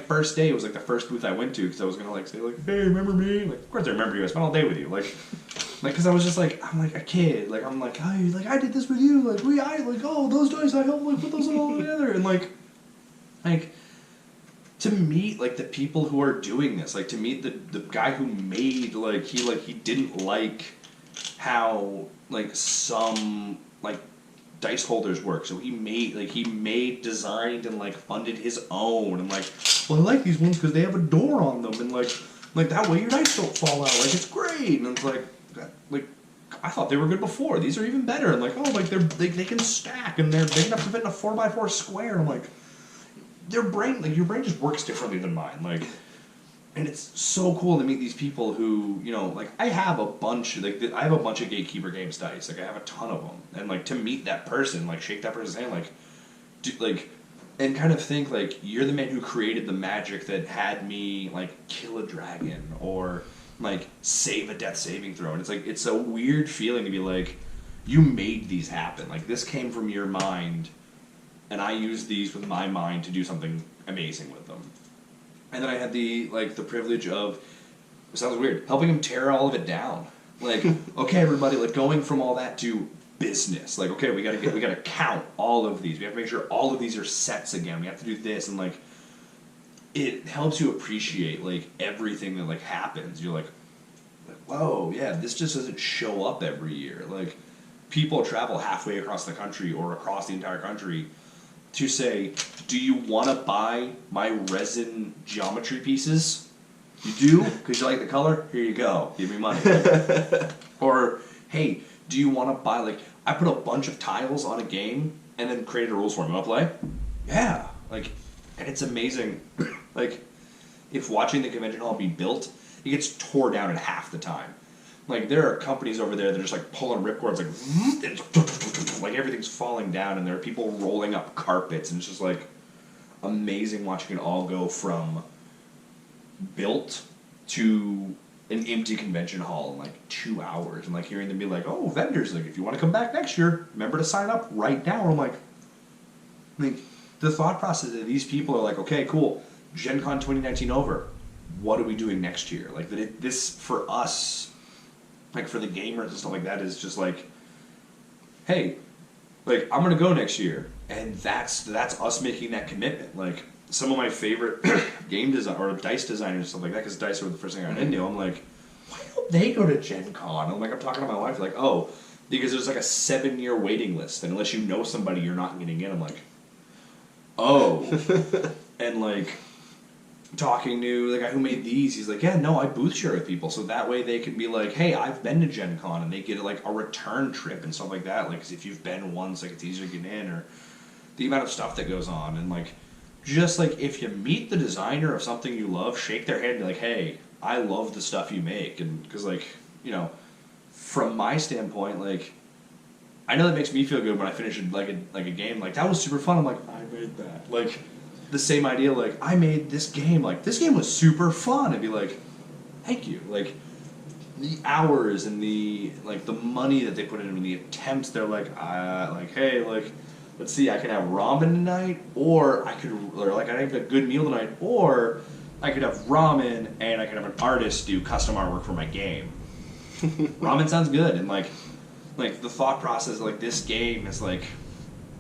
first day, it was, like, the first booth I went to, because I was going to, like, say, like, hey, remember me? Like, of course I remember you. I spent all day with you. Like, because I was just, like, I'm, like, a kid. Like, I'm, like, hey, like, I did this with you. Like, oh, those dice, I helped, like, put those all together. And, like, to meet, like, the people who are doing this, like, to meet the guy who made, like, he didn't like how, like, some, like, dice holders work, so he made, designed, and, like, funded his own, and, like, well, I like these ones because they have a door on them, and, like, that way your dice don't fall out, like, it's great, and it's like, I thought they were good before, these are even better, and, like, oh, like, they can stack, and they're big enough to fit in a 4x4 square, and I'm like, your brain just works differently than mine, like, and it's so cool to meet these people who, you know, like, I have a bunch of Gatekeeper Games dice, like, I have a ton of them, and, like, to meet that person, like, shake that person's hand, and kind of think, like, you're the man who created the magic that had me, like, kill a dragon, or, like, save a death saving throw, and it's, like, it's a weird feeling to be, like, you made these happen, like, this came from your mind, and I used these with my mind to do something amazing with them. And then I had the privilege of, it sounds weird, helping him tear all of it down. Like, okay, everybody, like, going from all that to business. Like, okay, we gotta count all of these. We have to make sure all of these are sets again. We have to do this, and, like, it helps you appreciate, like, everything that, like, happens. You're like, whoa, yeah, this just doesn't show up every year. Like, people travel halfway across the country or across the entire country to say, do you want to buy my resin geometry pieces? You do? Because you like the color? Here you go. Give me money. Or, hey, do you want to buy, like, I put a bunch of tiles on a game and then created rules for them. You want to play? Yeah. Like, and it's amazing. Like, if watching the convention hall be built, it gets tore down in half the time. Like, there are companies over there that are just, like, pulling ripcords, like everything's falling down, and there are people rolling up carpets, and it's just, like, amazing watching it all go from built to an empty convention hall in like 2 hours, and like hearing them be like, "Oh, vendors, like if you want to come back next year, remember to sign up right now." I'm like the thought process that these people are like, "Okay, cool, Gen Con 2019 over. What are we doing next year?" Like this for us, like for the gamers and stuff like that, is just like, hey, like I'm gonna go next year, and that's us making that commitment. Like some of my favorite game design or dice designers and stuff like that, because dice were the first thing I got into. I'm like, why don't they go to Gen Con? I'm talking to my wife, like, oh, because there's like a 7-year waiting list, and unless you know somebody, you're not getting in. I'm like, oh, and like talking to the guy who made these, he's like, yeah, no, I booth share with people, so that way they can be like, hey, I've been to Gen Con, and they get like a return trip and stuff like that. Like, 'cause if you've been once, like it's easier to get in, or the amount of stuff that goes on, and like, just like if you meet the designer of something you love, shake their hand and be like, hey, I love the stuff you make, and because like, you know, from my standpoint, like, I know that makes me feel good when I finish a game, like that was super fun. I'm like, I made that, like. The same idea, like, I made this game, like, this game was super fun. I'd be like, thank you. Like, the hours and the, like, the money that they put in and the attempts, they're like, hey, like, let's see, I can have ramen tonight, or I could have a good meal tonight, or I could have ramen and I could have an artist do custom artwork for my game. Ramen sounds good, and, like, the thought process, like, this game is, like,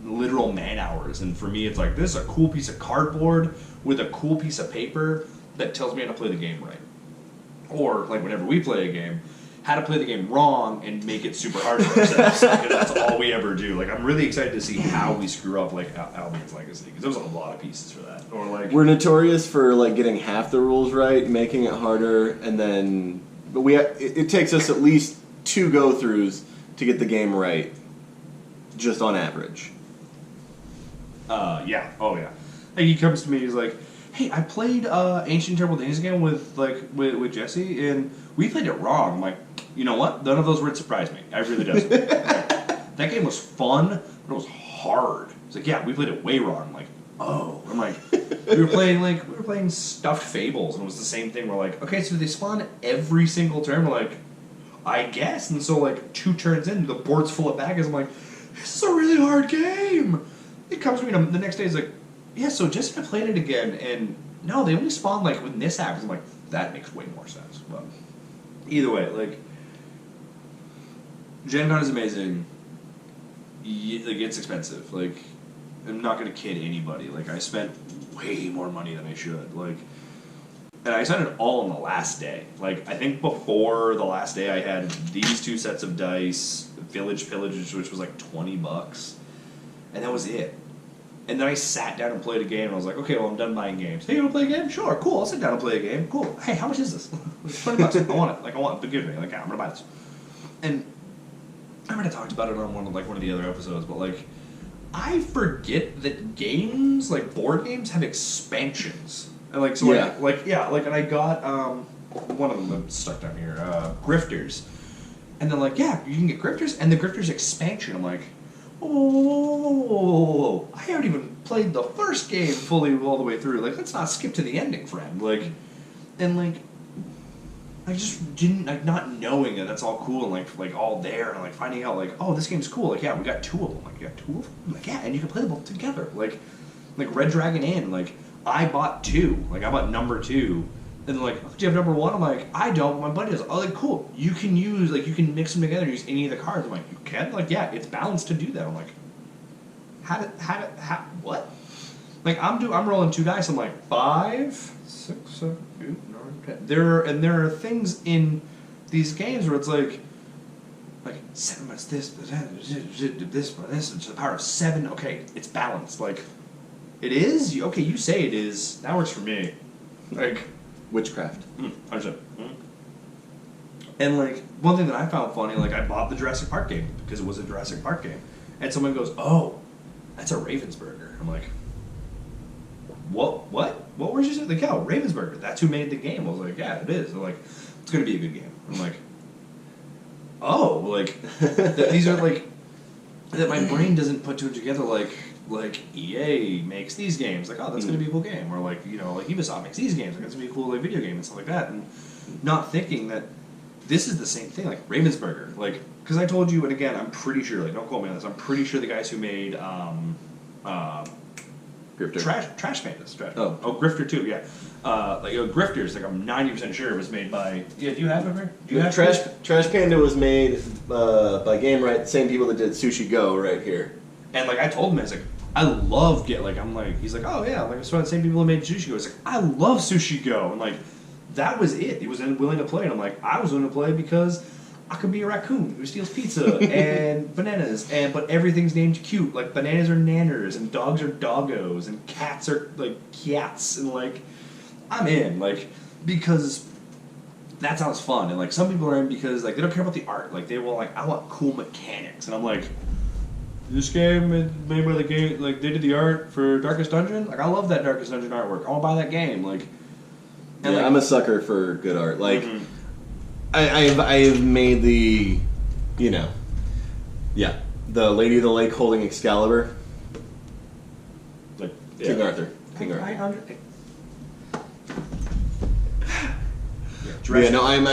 literal man hours, and for me it's like, this is a cool piece of cardboard with a cool piece of paper that tells me how to play the game right, or like whenever we play a game, how to play the game wrong and make it super hard for ourselves, because that's all we ever do. Like, I'm really excited to see how we screw up like Albion's Legacy, because there was a lot of pieces for that. Or like, we're notorious for like getting half the rules right, making it harder, and then but it takes us at least 2 go-throughs to get the game right, just on average. Yeah. Oh, yeah. Like, he comes to me, he's like, hey, I played Ancient Terrible Days again with Jesse, and we played it wrong. I'm like, you know what? None of those words surprise me. I really does. That game was fun, but it was hard. It's like, yeah, we played it way wrong. I'm like, oh. I'm like, we were playing Stuffed Fables, and it was the same thing. We're like, okay, so they spawn every single turn. We're like, I guess. And so, like, 2 turns in, the board's full of baggage. I'm like, this is a really hard game. It comes to me the next day, it's like, yeah, so just I played it again, and no, they only spawn like when this happens. I'm like, that makes way more sense. But either way, like, Gen Con is amazing. Like, it's expensive. Like, I'm not gonna kid anybody. Like, I spent way more money than I should. Like, and I spent it all on the last day. Like, I think before the last day, I had these 2 sets of dice, Village Pillage, which was like $20. And that was it. And then I sat down and played a game, and I was like, okay, well, I'm done buying games. Hey, you want to play a game? Sure, cool, I'll sit down and play a game. Cool. Hey, how much is this? $20. I want it. Like, I want it. But give it to me. Like, yeah, I'm going to buy this. And I might have talked about it on one of the other episodes, but, like, I forget that games, like, board games, have expansions. And, like, so, yeah. And I got, one of them that's stuck down here, Grifters. And they're like, yeah, you can get Grifters, and the Grifters expansion. I'm like, oh, I haven't even played the first game fully all the way through. Like, let's not skip to the ending, friend. Like, and like, I just didn't, like, not knowing that that's all cool and like all there, and like finding out like, oh, this game's cool. Like, yeah, we got 2 of them. Like, you got 2 of them? I'm like, yeah, and you can play them both together. Like Red Dragon Inn. Like, I bought 2. Like, I bought number 2. And they're like, oh, do you have number 1? I'm like, I don't. My buddy does. Oh, like, cool. You can use, like, you can mix them together and use any of the cards. I'm like, you can? Like, yeah, it's balanced to do that. I'm like, what? Like, I'm rolling 2 dice. I'm like, 5, 6, 7, 8, 9, 10. There are things in these games where it's like 7 minus this, it's the power of 7. Okay, it's balanced. Like, it is? Okay, you say it is. That works for me. Like, Witchcraft. Understood. And, like, one thing that I found funny, like, I bought the Jurassic Park game because it was a Jurassic Park game. And someone goes, oh, that's a Ravensburger. I'm like, what? What were you saying? Like, yeah, Ravensburger. That's who made the game. I was like, yeah, it is. They're like, it's going to be a good game. I'm like, oh, like, these are, like, that my brain doesn't put 2 together, like EA makes these games, like, oh, that's going to be a cool game, or like, you know, like Ubisoft makes these games, like, that's going to be a cool, like, video game and stuff like that. And not thinking that this is the same thing, like Ravensburger, like, because I told you, and again, I'm pretty sure, like, don't quote me on this, I'm pretty sure the guys who made Grifter. Trash Pandas. Grifter too, yeah. Grifters, like I'm 90% sure it was made by. Yeah, do you have it here? Do you have Trash Panda was made by Game Right, the same people that did Sushi Go right here. And like I told him, I was like, I love he's like, oh yeah, like it's one of the same people that made Sushi Go. I was like, I love Sushi Go, and like that was it. He was willing to play, and I'm like, I was willing to play because I could be a raccoon who steals pizza and bananas, but everything's named cute. Like bananas are nanners, and dogs are doggos, and cats are like cats, and like I'm in, like, because that sounds fun. And like some people are in because like they don't care about the art. Like they will like, I want cool mechanics, and I'm like, this game is made by the game, like they did the art for Darkest Dungeon. Like I love that Darkest Dungeon artwork. I want to buy that game. Like, and I'm a sucker for good art. Like. Mm-hmm. I've made the Lady of the Lake holding Excalibur. Like King Arthur. I'm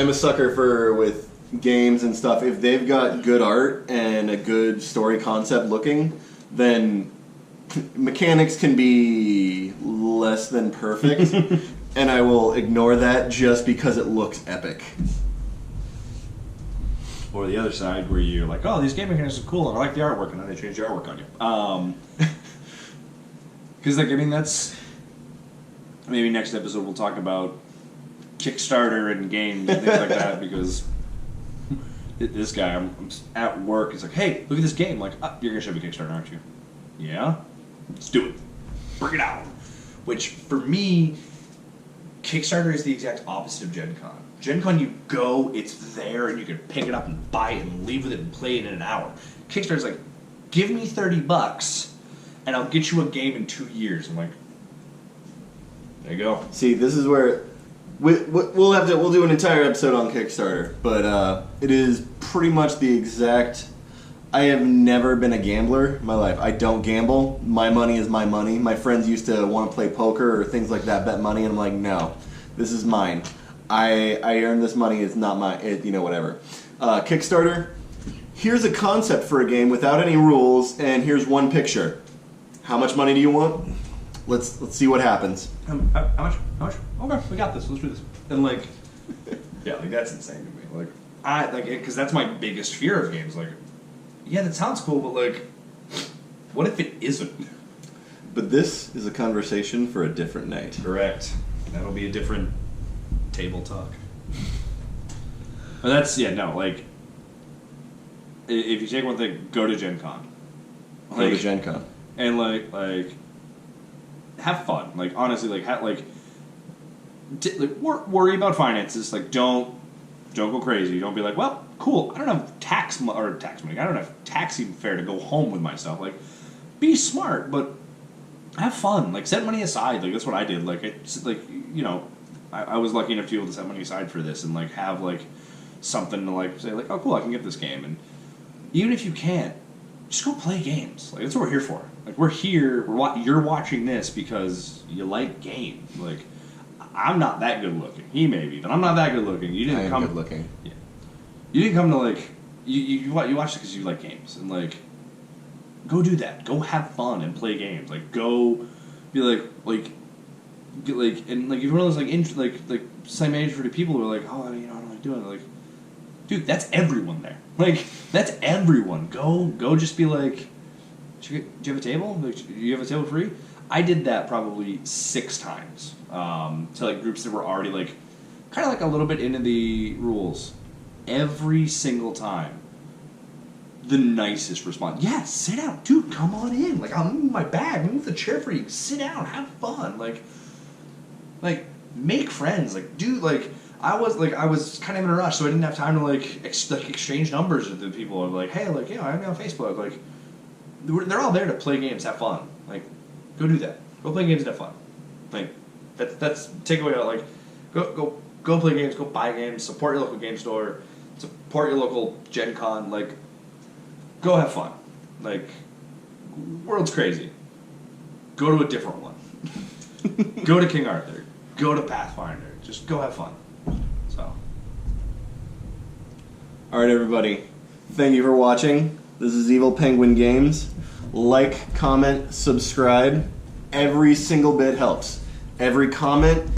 a sucker with games and stuff. If they've got good art and a good story concept looking, then mechanics can be less than perfect, and I will ignore that just because it looks epic. Or the other side where you're like, oh, these game mechanics are cool, and I like the artwork, and then they change the artwork on you. Because, like, I mean, that's... Maybe next episode we'll talk about Kickstarter and games and things like that, because this guy, I'm at work, he's like, hey, look at this game. I'm like, you're going to show me Kickstarter, aren't you? Yeah? Let's do it. Bring it out. Which, for me, Kickstarter is the exact opposite of Gencon. Gencon, you go, it's there, and you can pick it up and buy it and leave with it and play it in an hour. Kickstarter's like, give me $30 and I'll get you a game in 2 years. I'm like, there you go. See, this is where we'll do an entire episode on Kickstarter, but it is pretty much the exact. I have never been a gambler in my life. I don't gamble. My money is my money. My friends used to want to play poker or things like that, bet money, and I'm like, no, this is mine. I earned this money. It's not my, whatever. Kickstarter, here's a concept for a game without any rules, and here's one picture. How much money do you want? Let's see what happens. How much? Okay, we got this. Let's do this. And like, yeah, like that's insane to me. Like because that's my biggest fear of games. Like, yeah, that sounds cool, but like, what if it isn't? But this is a conversation for a different night. Correct. That'll be a different table talk. But that's like if you take one thing, go to Gen Con. Go to Gen Con. And like have fun. Like honestly, worry about finances. Like don't go crazy. Don't be like, well, cool. I don't have tax money. I don't have taxi fare to go home with myself. Like, be smart, but have fun. Like set money aside. Like that's what I did. Like it's like I was lucky enough to be able to set money aside for this and like have like something to like say like, oh cool, I can get this game. And even if you can't, just go play games. Like that's what we're here for. Like we're here. You're watching this because you like games. Like I'm not that good looking. He may be, but I'm not that good looking. You didn't come good looking. Yeah. You didn't come to like you watch it because you like games and like go do that. Go have fun and play games. Like go be like and like if you're one of those like same age for the people who are like, oh, I don't like doing it. Like, dude, that's everyone there. Like that's everyone. Go just be like, do you have a table? Like, do you have a table free? I did that probably 6 times to like groups that were already like kind of like a little bit into the rules. Every single time, the nicest response. Yeah, sit down, dude. Come on in. Like I'll move my bag, move the chair for you. Sit down, have fun. Like make friends. Like dude, like I was kind of in a rush, so I didn't have time to like exchange numbers with the people. I'm like, hey, like I'm on Facebook. Like they're all there to play games, have fun. Like go do that. Go play games and have fun. Like that's takeaway. Like go play games. Go buy games. Support your local game store. Support your local Gen Con. Like go have fun. Like world's crazy. Go to a different one. Go to King Arthur. Go to Pathfinder. Just go have fun. So Alright, everybody. Thank you for watching. This is Evil Penguin Games. Like, comment, subscribe. Every single bit helps. Every comment,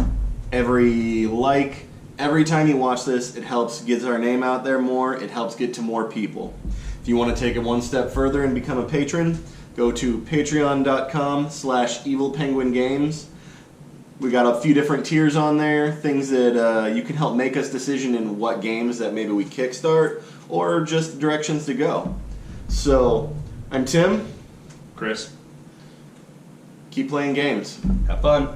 every like, every time you watch this, it helps get our name out there more. It helps get to more people. If you want to take it one step further and become a patron, go to patreon.com/evilpenguingames. We got a few different tiers on there, things that you can help make us decision in what games that maybe we kickstart, or just directions to go. So, I'm Tim. Chris, Keep playing games. have fun.